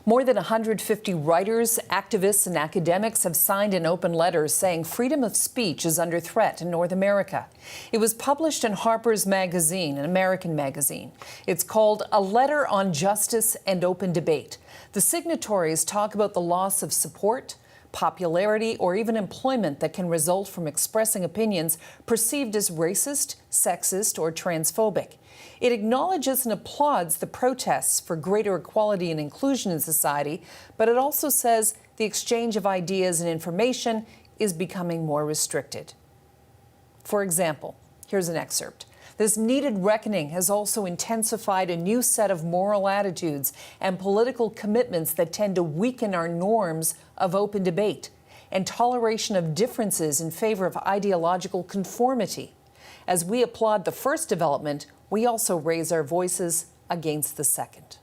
More than 150 writers, activists, and academics have signed an open letter saying freedom of speech is under threat in North America. It was published in Harper's Magazine, an American magazine. It's called A Letter on Justice and Open Debate. The signatories talk about the loss of support, popularity, or even employment that can result from expressing opinions perceived as racist, sexist, or transphobic. It acknowledges and applauds the protests for greater equality and inclusion in society, but it also says the exchange of ideas and information is becoming more restricted. For example, here's an excerpt. This needed reckoning has also intensified a new set of moral attitudes and political commitments that tend to weaken our norms of open debate and toleration of differences in favor of ideological conformity. As we applaud the first development, we also raise our voices against the second.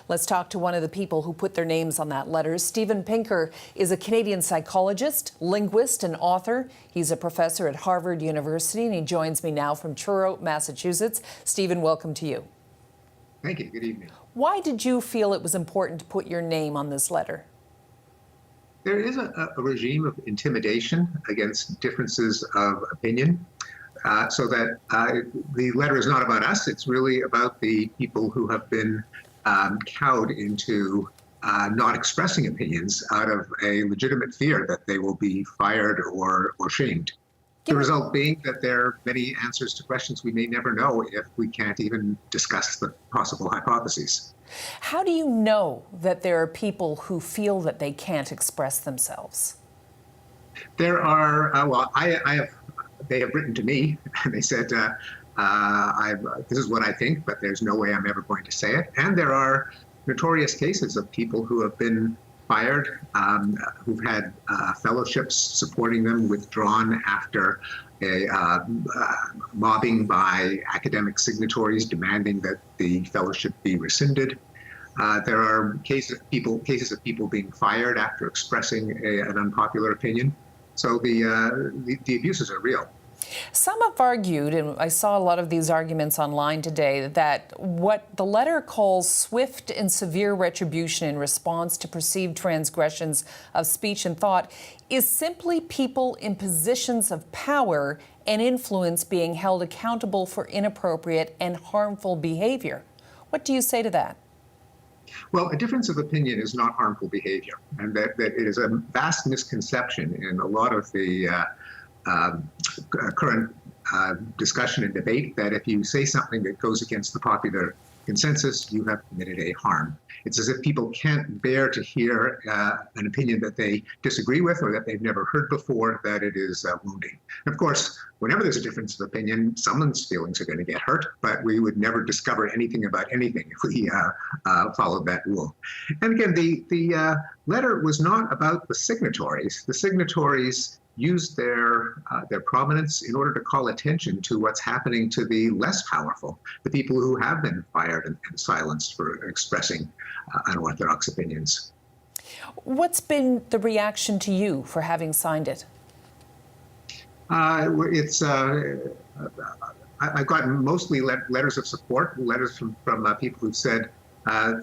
Let's talk to one of the people who put their names on that letter. Steven Pinker is a Canadian psychologist, linguist, and author. He's a professor at Harvard University, and he joins me now from Truro, Massachusetts. Steven, welcome to you. Thank you. Good evening. Why did you feel it was important to put your name on this letter? There is a regime of intimidation against differences of opinion, so that the letter is not about us. It's really about the people who have been cowed into not expressing opinions out of a legitimate fear that they will be fired or shamed. The result being that there are many answers to questions we may never know if we can't even discuss the possible hypotheses. How do you know that there are people who feel that they can't express themselves? There are, they have written to me and they said, this is what I think, but there's no way I'm ever going to say it. And there are notorious cases of people who have been fired, who've had fellowships supporting them withdrawn after a mobbing by academic signatories demanding that the fellowship be rescinded. There are cases of people being fired after expressing an unpopular opinion. So the abuses are real. Some have argued, and I saw a lot of these arguments online today, that what the letter calls swift and severe retribution in response to perceived transgressions of speech and thought is simply people in positions of power and influence being held accountable for inappropriate and harmful behavior. What do you say to that? Well, a difference of opinion is not harmful behavior, and that it is a vast misconception in a lot of the current discussion and debate that if you say something that goes against the popular consensus, you have committed a harm. It's as if people can't bear to hear an opinion that they disagree with or that they've never heard before, that it is wounding. And of course, whenever there's a difference of opinion, someone's feelings are going to get hurt, but we would never discover anything about anything if we followed that rule. And again, the letter was not about the signatories. The signatories used their prominence in order to call attention to what's happening to the less powerful, the people who have been fired and silenced for expressing unorthodox opinions. What's been the reaction to you for having signed it? I've gotten mostly letters of support, letters from people who've said,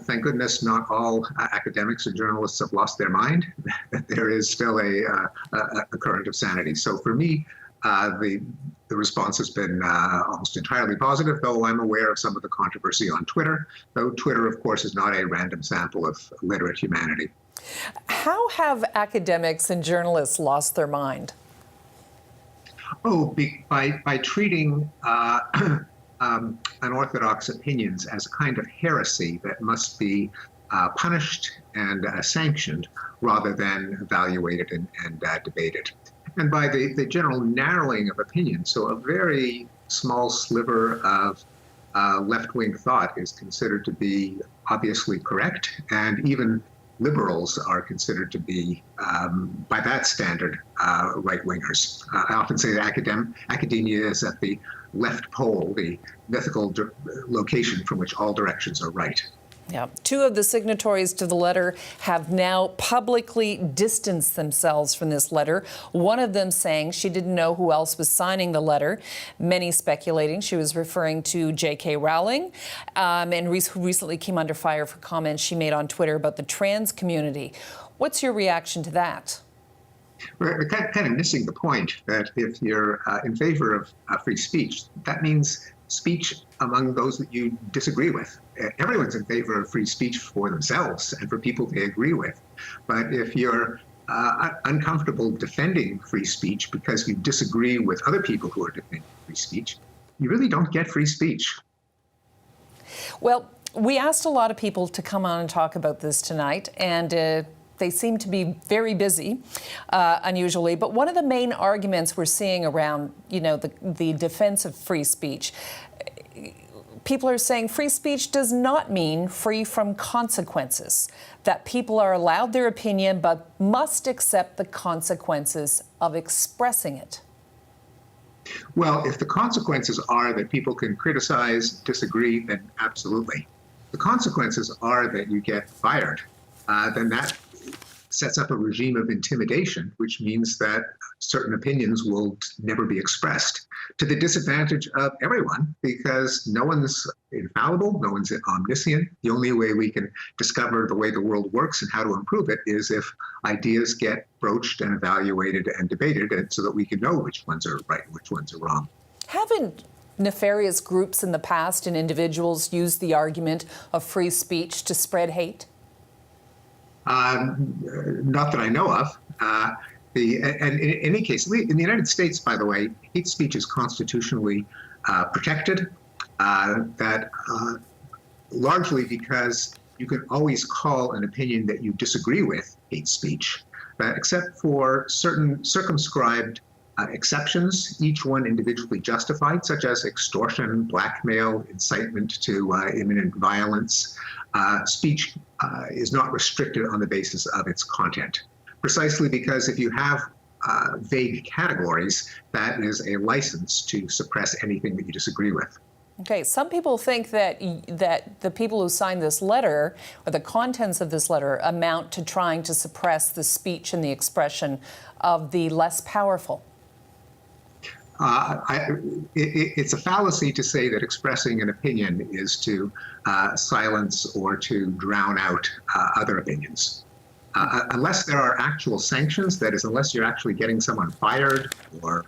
thank goodness not all academics or journalists have lost their mind, that there is still a current of sanity. So for me, the response has been almost entirely positive, though I'm aware of some of the controversy on Twitter, though Twitter, of course, is not a random sample of literate humanity. How have academics and journalists lost their mind? Oh, by treating unorthodox opinions as a kind of heresy that must be punished and sanctioned rather than evaluated and debated. And by the general narrowing of opinion, so a very small sliver of left-wing thought is considered to be obviously correct, and even liberals are considered to be, by that standard, right-wingers. I often say that academia is at the left pole, the mythical location from which all directions are right. Yeah. Two of the signatories to the letter have now publicly distanced themselves from this letter. One of them saying she didn't know who else was signing the letter. Many speculating she was referring to J.K. Rowling, and who recently came under fire for comments she made on Twitter about the trans community. What's your reaction to that? We're kind of missing the point that if you're in favor of free speech, that means speech among those that you disagree with. Everyone's in favor of free speech for themselves and for people they agree with. But if you're uncomfortable defending free speech because you disagree with other people who are defending free speech, you really don't get free speech. Well, we asked a lot of people to come on and talk about this tonight, and they seem to be very busy, unusually. But one of the main arguments we're seeing around, the defense of free speech, people are saying free speech does not mean free from consequences, that people are allowed their opinion but must accept the consequences of expressing it. Well, if the consequences are that people can criticize, disagree, then absolutely. The consequences are that you get fired. Then that sets up a regime of intimidation, which means that certain opinions will never be expressed, to the disadvantage of everyone, because no one's infallible, no one's omniscient. The only way we can discover the way the world works and how to improve it is if ideas get broached and evaluated and debated, and so that we can know which ones are right and which ones are wrong. Haven't nefarious groups in the past and individuals used the argument of free speech to spread hate? Not that I know of. And in any case, in the United States, by the way, hate speech is constitutionally protected. Largely because you can always call an opinion that you disagree with hate speech, except for certain circumscribed exceptions, each one individually justified, such as extortion, blackmail, incitement to imminent violence. Speech is not restricted on the basis of its content, precisely because if you have vague categories, that is a license to suppress anything that you disagree with. Okay, some people think that the people who signed this letter, or the contents of this letter, amount to trying to suppress the speech and the expression of the less powerful. It's a fallacy to say that expressing an opinion is to silence or to drown out other opinions. Unless there are actual sanctions, that is, unless you're actually getting someone fired or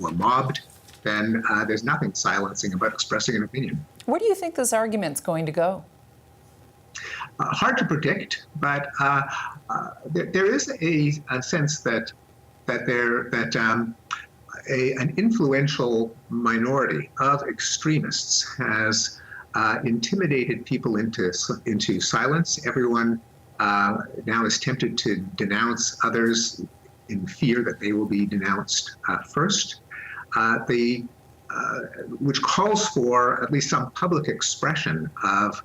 mobbed, then there's nothing silencing about expressing an opinion. Where do you think this argument's going to go? Hard to predict, but there is a sense that an influential minority of extremists has intimidated people into silence. Everyone now is tempted to denounce others in fear that they will be denounced first. Which calls for at least some public expression of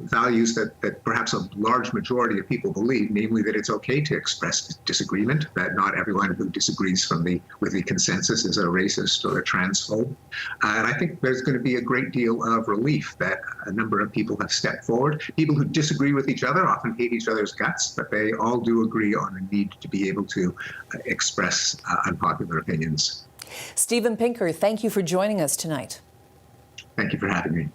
values that perhaps a large majority of people believe, namely that it's okay to express disagreement, that not everyone who disagrees with the consensus is a racist or a transphobe. And I think there's going to be a great deal of relief that a number of people have stepped forward. People who disagree with each other often hate each other's guts, but they all do agree on the need to be able to express unpopular opinions. Stephen Pinker, thank you for joining us tonight. Thank you for having me.